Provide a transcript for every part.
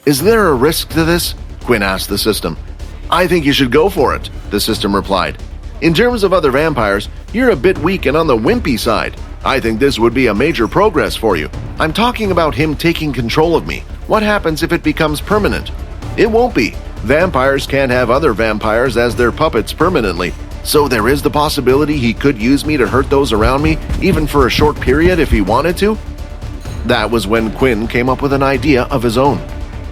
"Is there a risk to this?" Quinn asked the system. "I think you should go for it," the system replied. "In terms of other vampires, you're a bit weak and on the wimpy side. I think this would be a major progress for you. I'm talking about him taking control of me. What happens if it becomes permanent?" "It won't be. Vampires can't have other vampires as their puppets permanently. So there is the possibility he could use me to hurt those around me, even for a short period if he wanted to?" That was when Quinn came up with an idea of his own.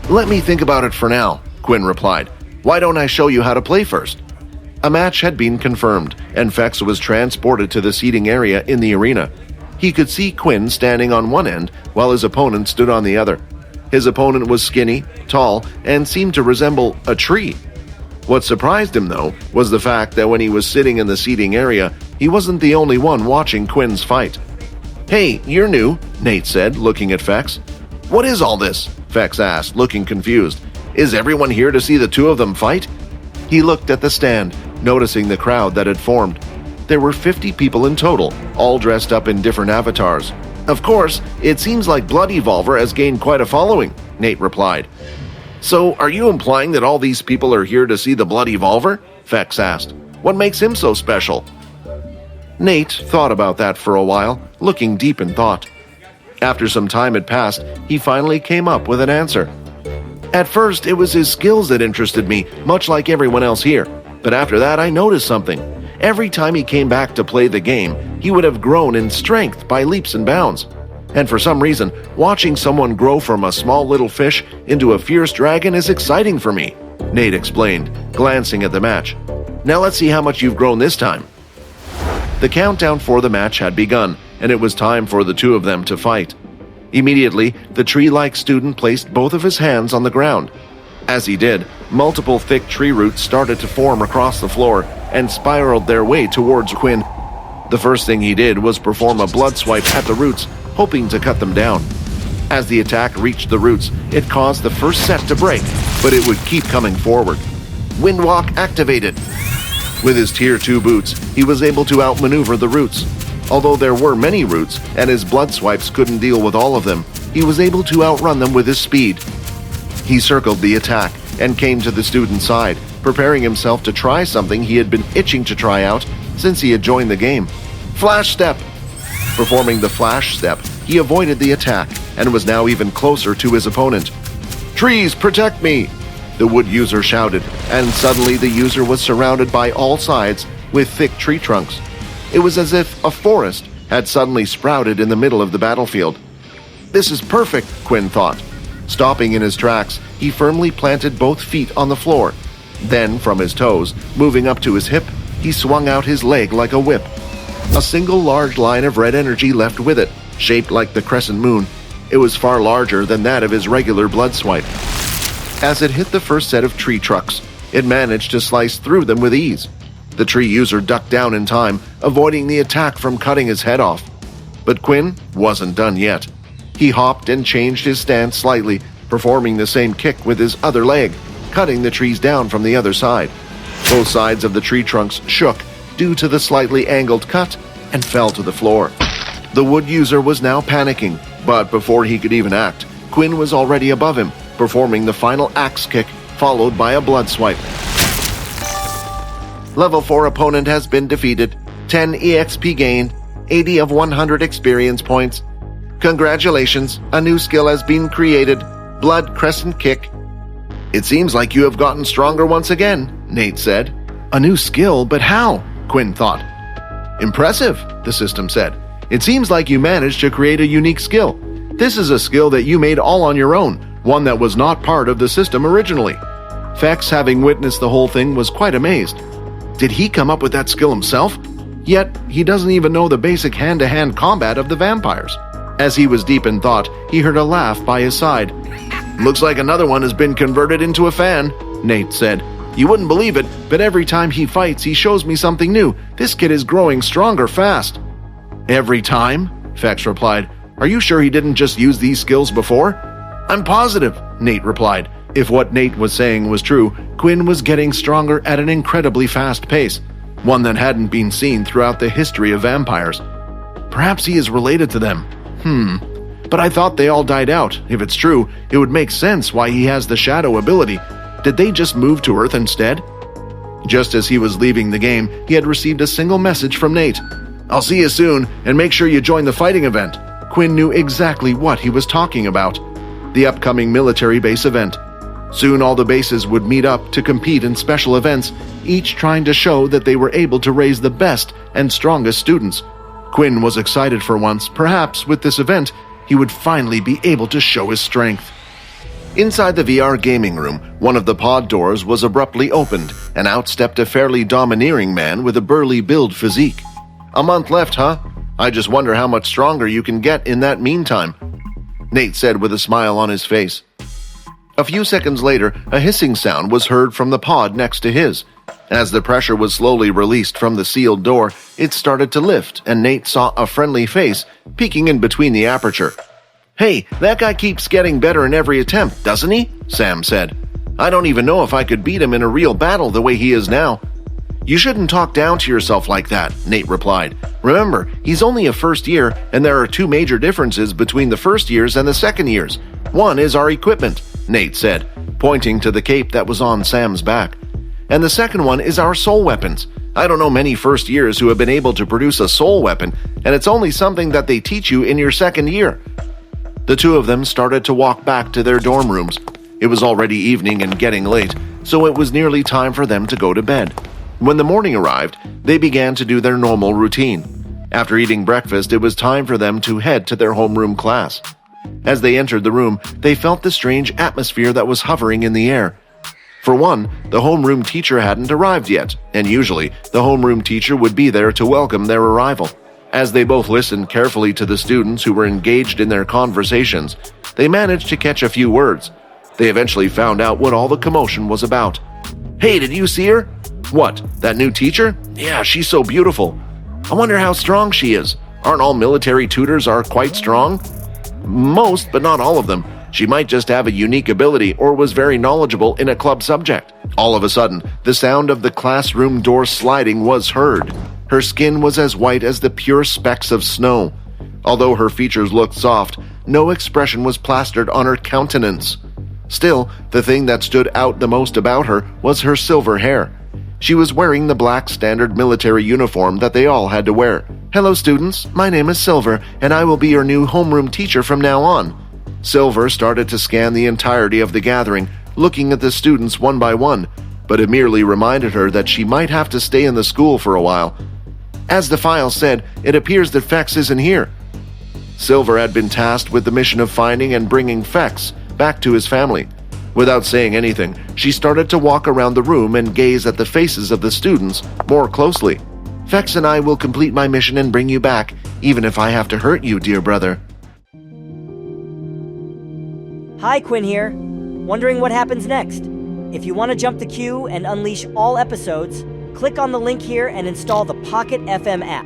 "Let me think about it for now," Quinn replied. "Why don't I show you how to play first?" A match had been confirmed, and Fex was transported to the seating area in the arena. He could see Quinn standing on one end while his opponent stood on the other. His opponent was skinny, tall, and seemed to resemble a tree. What surprised him, though, was the fact that when he was sitting in the seating area, he wasn't the only one watching Quinn's fight. "Hey, you're new," Nate said, looking at Fex. "What is all this?" Fex asked, looking confused. "Is everyone here to see the two of them fight?" He looked at the stand, noticing the crowd that had formed. There were 50 people in total, all dressed up in different avatars. "Of course, it seems like Blood Evolver has gained quite a following," Nate replied. "So, are you implying that all these people are here to see the Blood Evolver?" Fex asked. "What makes him so special?" Nate thought about that for a while, looking deep in thought. After some time had passed, he finally came up with an answer. "At first, it was his skills that interested me, much like everyone else here. But after that, I noticed something. Every time he came back to play the game, he would have grown in strength by leaps and bounds. And for some reason, watching someone grow from a small little fish into a fierce dragon is exciting for me," Nate explained, glancing at the match. "Now let's see how much you've grown this time." The countdown for the match had begun, and it was time for the two of them to fight. Immediately, the tree-like student placed both of his hands on the ground. As he did, multiple thick tree roots started to form across the floor and spiraled their way towards Quinn. The first thing he did was perform a blood swipe at the roots, hoping to cut them down. As the attack reached the roots, it caused the first set to break, but it would keep coming forward. Windwalk activated. With his Tier 2 boots, he was able to outmaneuver the roots. Although there were many roots, and his blood swipes couldn't deal with all of them, he was able to outrun them with his speed. He circled the attack and came to the student's side, preparing himself to try something he had been itching to try out since he had joined the game. Flash Step! Performing the Flash Step, he avoided the attack and was now even closer to his opponent. "Trees, protect me!" the wood user shouted, and suddenly the user was surrounded by all sides with thick tree trunks. It was as if a forest had suddenly sprouted in the middle of the battlefield. "This is perfect," Quinn thought. Stopping in his tracks, he firmly planted both feet on the floor. Then, from his toes, moving up to his hip, he swung out his leg like a whip. A single large line of red energy left with it, shaped like the crescent moon. It was far larger than that of his regular blood swipe. As it hit the first set of tree trucks, it managed to slice through them with ease. The tree user ducked down in time, avoiding the attack from cutting his head off. But Quinn wasn't done yet. He hopped and changed his stance slightly, performing the same kick with his other leg, cutting the trees down from the other side. Both sides of the tree trunks shook due to the slightly angled cut and fell to the floor. The wood user was now panicking, but before he could even act, Quinn was already above him, performing the final axe kick, followed by a blood swipe. Level 4 opponent has been defeated. 10 EXP gained, 80 of 100 experience points. Congratulations, a new skill has been created, Blood Crescent Kick. "It seems like you have gotten stronger once again," Nate said. "A new skill, but how?" Quinn thought. "Impressive," the system said. "It seems like you managed to create a unique skill. This is a skill that you made all on your own, one that was not part of the system originally." Fex, having witnessed the whole thing, was quite amazed. Did he come up with that skill himself? Yet, he doesn't even know the basic hand-to-hand combat of the vampires. As he was deep in thought, he heard a laugh by his side. "Looks like another one has been converted into a fan," Nate said. "You wouldn't believe it, but every time he fights, he shows me something new. This kid is growing stronger fast." "Every time?" Fex replied. "Are you sure he didn't just use these skills before?" "I'm positive," Nate replied. If what Nate was saying was true, Quinn was getting stronger at an incredibly fast pace, one that hadn't been seen throughout the history of vampires. Perhaps he is related to them. But I thought they all died out. If it's true, it would make sense why he has the shadow ability. Did they just move to Earth instead? Just as he was leaving the game, he had received a single message from Nate. I'll see you soon, and make sure you join the fighting event. Quinn knew exactly what he was talking about. The upcoming military base event. Soon all the bases would meet up to compete in special events, each trying to show that they were able to raise the best and strongest students. Quinn was excited for once. Perhaps with this event, he would finally be able to show his strength. Inside the VR gaming room, one of the pod doors was abruptly opened, and out stepped a fairly domineering man with a burly build physique. A month left, huh? I just wonder how much stronger you can get in that meantime, Nate said with a smile on his face. A few seconds later, a hissing sound was heard from the pod next to his. As the pressure was slowly released from the sealed door, it started to lift, and Nate saw a friendly face peeking in between the aperture. Hey, that guy keeps getting better in every attempt, doesn't he? Sam said. I don't even know if I could beat him in a real battle the way he is now. You shouldn't talk down to yourself like that, Nate replied. Remember, he's only a first year, and there are two major differences between the first years and the second years. One is our equipment, Nate said, pointing to the cape that was on Sam's back. And the second one is our soul weapons. I don't know many first years who have been able to produce a soul weapon, and it's only something that they teach you in your second year. The two of them started to walk back to their dorm rooms. It was already evening and getting late, so it was nearly time for them to go to bed. When the morning arrived, they began to do their normal routine. After eating breakfast, it was time for them to head to their homeroom class. As they entered the room, they felt the strange atmosphere that was hovering in the air. For one, the homeroom teacher hadn't arrived yet, and usually the homeroom teacher would be there to welcome their arrival. As they both listened carefully to the students who were engaged in their conversations, they managed to catch a few words. They eventually found out what all the commotion was about. Hey, did you see her? What, that new teacher? Yeah, she's so beautiful. I wonder how strong she is. Aren't all military tutors quite strong? Most, but not all of them. She might just have a unique ability or was very knowledgeable in a club subject. All of a sudden, the sound of the classroom door sliding was heard. Her skin was as white as the pure specks of snow. Although her features looked soft, no expression was plastered on her countenance. Still, the thing that stood out the most about her was her silver hair. She was wearing the black standard military uniform that they all had to wear. Hello, students. My name is Silver, and I will be your new homeroom teacher from now on. Silver started to scan the entirety of the gathering, looking at the students one by one, but it merely reminded her that she might have to stay in the school for a while. As the file said, it appears that Fex isn't here. Silver had been tasked with the mission of finding and bringing Fex back to his family. Without saying anything, she started to walk around the room and gaze at the faces of the students more closely. Fex and I will complete my mission and bring you back, even if I have to hurt you, dear brother. Hi, Quinn here. Wondering what happens next? If you want to jump the queue and unleash all episodes, click on the link here and install the Pocket FM app.